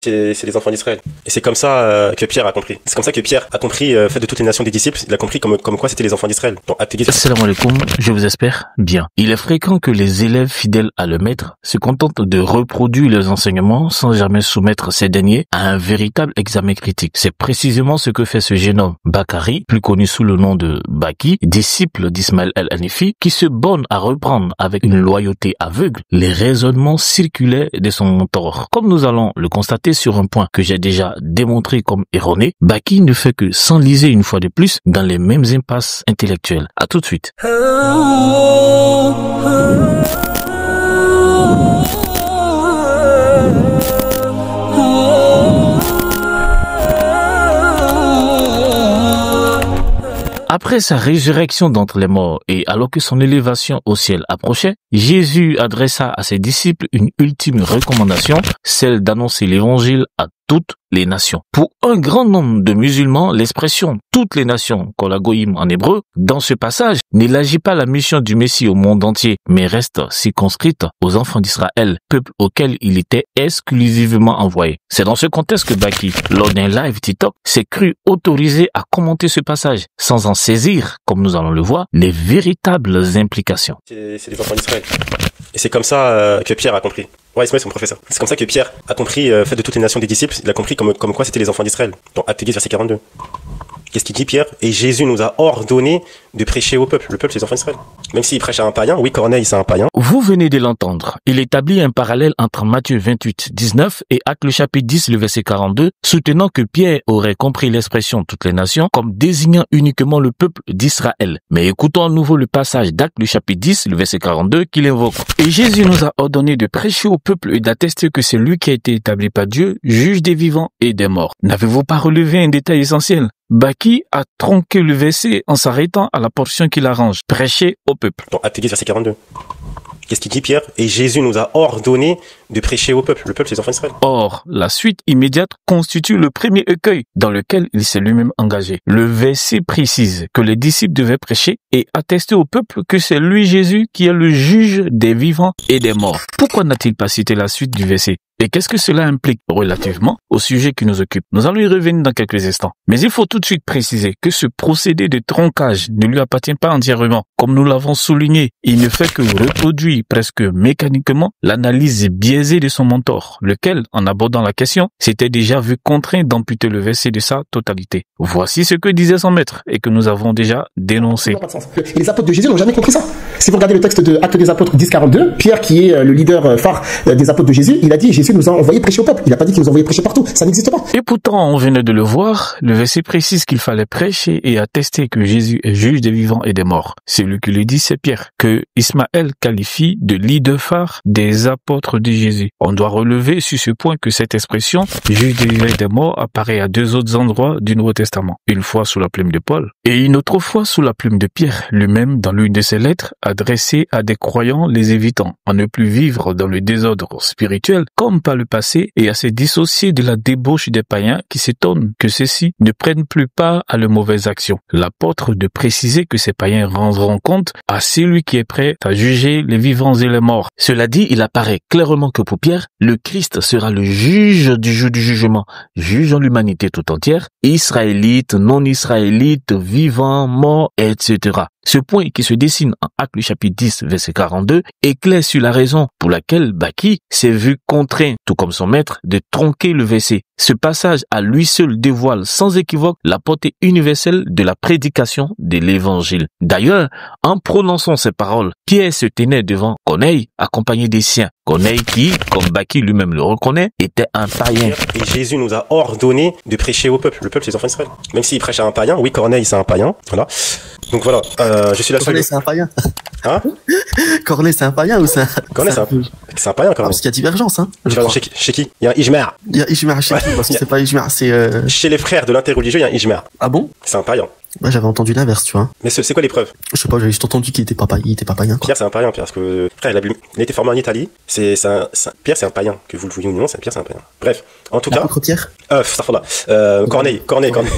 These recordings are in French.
C'est les enfants d'Israël. Et c'est comme ça que Pierre a compris. C'est comme ça que Pierre a compris, fait de toutes les nations des disciples, il a compris comme quoi c'était les enfants d'Israël. Assalamu alaikum, je vous espère bien. Il est fréquent que les élèves fidèles à le maître se contentent de reproduire les enseignements sans jamais soumettre ces derniers à un véritable examen critique. C'est précisément ce que fait ce jeune homme, Bakari, plus connu sous le nom de Baki, disciple d'Ismaël el-Hanifi, qui se borne à reprendre avec une loyauté aveugle les raisonnements circulaires de son mentor. Comme nous allons le constater sur un point que j'ai déjà démontré comme erroné, Baki ne fait que s'enliser une fois de plus dans les mêmes impasses intellectuelles. À tout de suite. Après sa résurrection d'entre les morts et alors que son élévation au ciel approchait, Jésus adressa à ses disciples une ultime recommandation, celle d'annoncer l'évangile à toutes les nations. Pour un grand nombre de musulmans, l'expression « toutes les nations » qu'on la goïme en hébreu, dans ce passage, n'élargit pas la mission du Messie au monde entier, mais reste circonscrite aux enfants d'Israël, peuple auquel il était exclusivement envoyé. C'est dans ce contexte que Baki, lors d'un live TikTok, s'est cru autorisé à commenter ce passage, sans en saisir, comme nous allons le voir, les véritables implications. C'est les enfants d'Israël. Et c'est comme ça que Pierre a compris. Ouais, Ismaël, c'est mon professeur. C'est comme ça que Pierre a compris, fait de toutes les nations des disciples, il a compris comme quoi c'était les enfants d'Israël. Dans Acte 10, verset 42. Qu'est-ce qu'il dit, Pierre? Et Jésus nous a ordonné de prêcher au peuple. Le peuple, c'est les enfants d'Israël. Même s'il prêche à un païen, oui, Corneille, c'est un païen. Vous venez de l'entendre. Il établit un parallèle entre Matthieu 28, 19 et Actes le chapitre 10, le verset 42, soutenant que Pierre aurait compris l'expression toutes les nations comme désignant uniquement le peuple d'Israël. Mais écoutons à nouveau le passage d'Actes le chapitre 10, le verset 42 qu'il invoque. Et Jésus nous a ordonné de prêcher au peuple et d'attester que c'est lui qui a été établi par Dieu, juge des vivants et des morts. N'avez-vous pas relevé un détail essentiel? Baki a tronqué le verset en s'arrêtant à la portion qu'il arrange. Prêcher au peuple. Dans Acte 10, verset 42. Qu'est-ce qu'il dit, Pierre? Et Jésus nous a ordonné de prêcher au peuple. Le peuple, c'est les enfants d'Israël. Or, la suite immédiate constitue le premier écueil dans lequel il s'est lui-même engagé. Le verset précise que les disciples devaient prêcher et attester au peuple que c'est lui, Jésus, qui est le juge des vivants et des morts. Pourquoi n'a-t-il pas cité la suite du verset? Et qu'est-ce que cela implique relativement au sujet qui nous occupe? Nous allons y revenir dans quelques instants. Mais il faut tout de suite préciser que ce procédé de tronquage ne lui appartient pas entièrement. Comme nous l'avons souligné, il ne fait que reproduire presque mécaniquement l'analyse biaisée de son mentor, lequel, en abordant la question, s'était déjà vu contraint d'amputer le verset de sa totalité. Voici ce que disait son maître et que nous avons déjà dénoncé. Les apôtres de Jésus n'ont jamais compris ça. Si vous regardez le texte de Actes des Apôtres 10-42, Pierre, qui est le leader phare des apôtres de Jésus, il a dit Jésus nous a envoyé prêcher au peuple. Il n'a pas dit qu'il nous a envoyé prêcher partout. Ça n'existe pas. Et pourtant, on venait de le voir, le verset précise qu'il fallait prêcher et attester que Jésus est juge des vivants et des morts. Celui qui le dit, c'est Pierre, que Ismaël qualifie de leader phare des apôtres de Jésus. On doit relever sur ce point que cette expression, juge des vivants et des morts, apparaît à deux autres endroits du Nouveau Testament. Une fois sous la plume de Paul et une autre fois sous la plume de Pierre, lui-même dans l'une de ses lettres adressées à des croyants les évitant à ne plus vivre dans le désordre spirituel comme par le passé et à se dissocier de la débauche des païens qui s'étonnent que ceux-ci ne prennent plus part à leurs mauvaises actions. L'apôtre de préciser que ces païens rendront compte à celui qui est prêt à juger les vivants et les morts. Cela dit, il apparaît clairement que pour Pierre, le Christ sera le juge du jour du jugement, jugeant l'humanité tout entière, israélites, non-israélites, vivants, morts, etc. Ce point qui se dessine en Actes chapitre 10, verset 42, éclaire sur la raison pour laquelle Baki s'est vu contraint, tout comme son maître, de tronquer le verset. Ce passage à lui seul dévoile sans équivoque la portée universelle de la prédication de l'évangile. D'ailleurs, en prononçant ces paroles, Pierre se tenait devant Corneille, accompagné des siens. Corneille qui, comme Baki lui-même le reconnaît, était un païen. Et Jésus nous a ordonné de prêcher au peuple. Le peuple, c'est les enfants d'Israël. Même s'il prêche à un païen, oui, Corneille, c'est un païen. Voilà. Donc voilà, je suis la seule. Corneille, c'est un païen. Hein? Corneille, c'est un païen ou c'est un... Corneille, c'est un païen, quand même. Parce qu'il y a divergence, hein. Chez qui? Il y a un ijma'. Il y a ijma' chez qui? Parce que c'est pas ijma', c'est... Chez les frères de l'interreligieux, il y a un ijma'. Ah bon? C'est un païen. Moi, j'avais entendu l'inverse, tu vois. Mais c'est quoi les preuves? Je sais pas, j'avais juste entendu qu'il était pas païen, quoi. Pierre, c'est un païen, Pierre, parce que, frère, il a été formé en Italie. Pierre, c'est un païen. Que vous le vouliez ou non, Pierre, c'est un païen. Bref. En tout cas, L'apôtre Pierre? Corneille,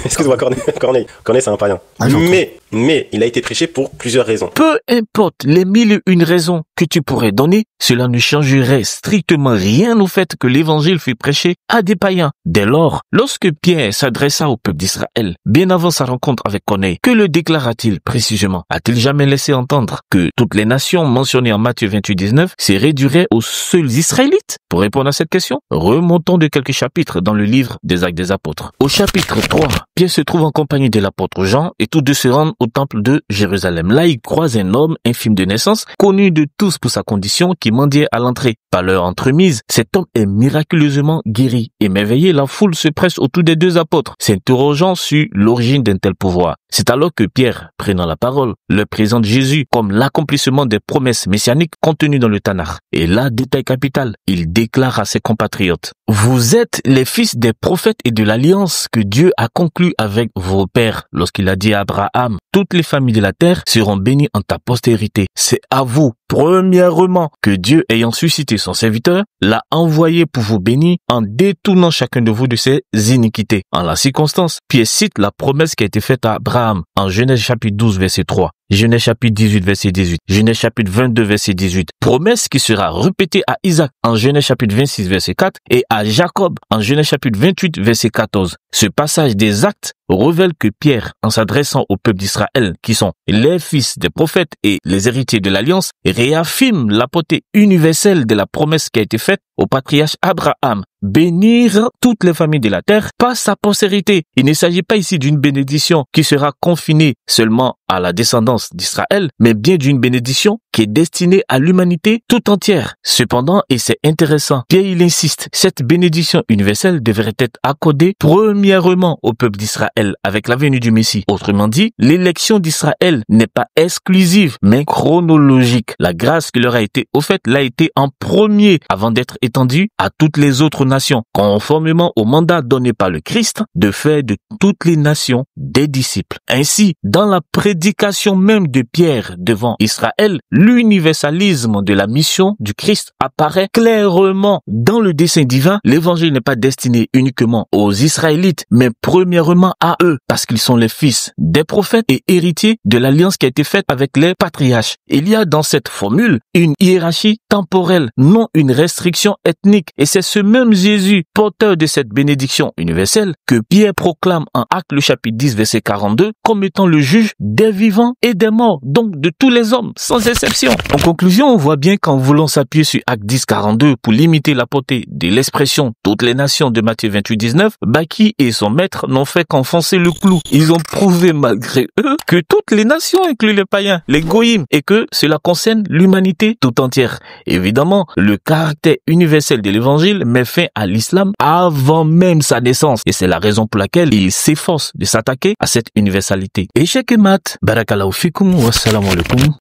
excuse-moi, Corneille, c'est un païen. Ah, j'entends. Mais il a été prêché pour plusieurs raisons. Peu importe les mille et une raisons que tu pourrais donner, cela ne changerait strictement rien au fait que l'évangile fut prêché à des païens. Dès lors, lorsque Pierre s'adressa au peuple d'Israël, bien avant sa rencontre avec Corneille, que le déclara-t-il précisément? A-t-il jamais laissé entendre que toutes les nations mentionnées en Matthieu 28-19 se réduiraient aux seuls Israélites? Pour répondre à cette question, remontons de quelques chapitres dans le livre des Actes des Apôtres. Au chapitre 3, Pierre se trouve en compagnie de l'apôtre Jean et tous deux se rendent au temple de Jérusalem. Là, il croise un homme infirme de naissance, connu de tous pour sa condition, qui mendiait à l'entrée. Par leur entremise, cet homme est miraculeusement guéri. Émerveillé, la foule se presse autour des deux apôtres, s'interrogeant sur l'origine d'un tel pouvoir. C'est alors que Pierre, prenant la parole, leur présente Jésus comme l'accomplissement des promesses messianiques contenues dans le Tanakh. Et là, détail capital, il déclare à ses compatriotes: vous êtes les fils des prophètes et de l'alliance que Dieu a conclue avec vos pères lorsqu'il a dit à Abraham: toutes les familles de la terre seront bénies en ta postérité. C'est à vous, premièrement, que Dieu, ayant suscité son serviteur, l'a envoyé pour vous bénir en détournant chacun de vous de ses iniquités. En la circonstance, Pierre cite la promesse qui a été faite à Abraham en Genèse chapitre 12 verset 3. Genèse chapitre 18 verset 18, Genèse chapitre 22 verset 18, promesse qui sera répétée à Isaac en Genèse chapitre 26 verset 4 et à Jacob en Genèse chapitre 28 verset 14. Ce passage des Actes révèle que Pierre, en s'adressant au peuple d'Israël, qui sont les fils des prophètes et les héritiers de l'Alliance, réaffirme la portée universelle de la promesse qui a été faite au patriarche Abraham: bénir toutes les familles de la terre par sa postérité. Il ne s'agit pas ici d'une bénédiction qui sera confinée seulement à la descendance d'Israël, mais bien d'une bénédiction qui est destinée à l'humanité tout entière. Cependant, et c'est intéressant, Pierre il insiste, cette bénédiction universelle devrait être accordée premièrement au peuple d'Israël avec la venue du Messie. Autrement dit, l'élection d'Israël n'est pas exclusive, mais chronologique. La grâce qui leur a été offerte l'a été en premier avant d'être étendue à toutes les autres nations, conformément au mandat donné par le Christ de faire de toutes les nations des disciples. Ainsi, dans la prédication même de Pierre devant Israël, l'universalisme de la mission du Christ apparaît clairement dans le dessein divin. L'évangile n'est pas destiné uniquement aux Israélites, mais premièrement à eux, parce qu'ils sont les fils des prophètes et héritiers de l'alliance qui a été faite avec les patriarches. Il y a dans cette formule une hiérarchie temporelle, non une restriction ethnique, et c'est ce même Jésus, porteur de cette bénédiction universelle, que Pierre proclame en Actes le chapitre 10 verset 42 comme étant le juge des vivants et des morts, donc de tous les hommes, sans exception. En conclusion, on voit bien qu'en voulant s'appuyer sur Actes 10 42 pour limiter la portée de l'expression toutes les nations de Matthieu 28 19, Baki et son maître n'ont fait qu'enfoncer le clou. Ils ont prouvé malgré eux que toutes les nations incluent les païens, les goïms, et que cela concerne l'humanité tout entière. Évidemment, le caractère universel de l'évangile met fin à l'islam avant même sa naissance, et c'est la raison pour laquelle il s'efforce de s'attaquer à cette universalité. Échec et mat, barakallahu fikum, wassalamu alaikum.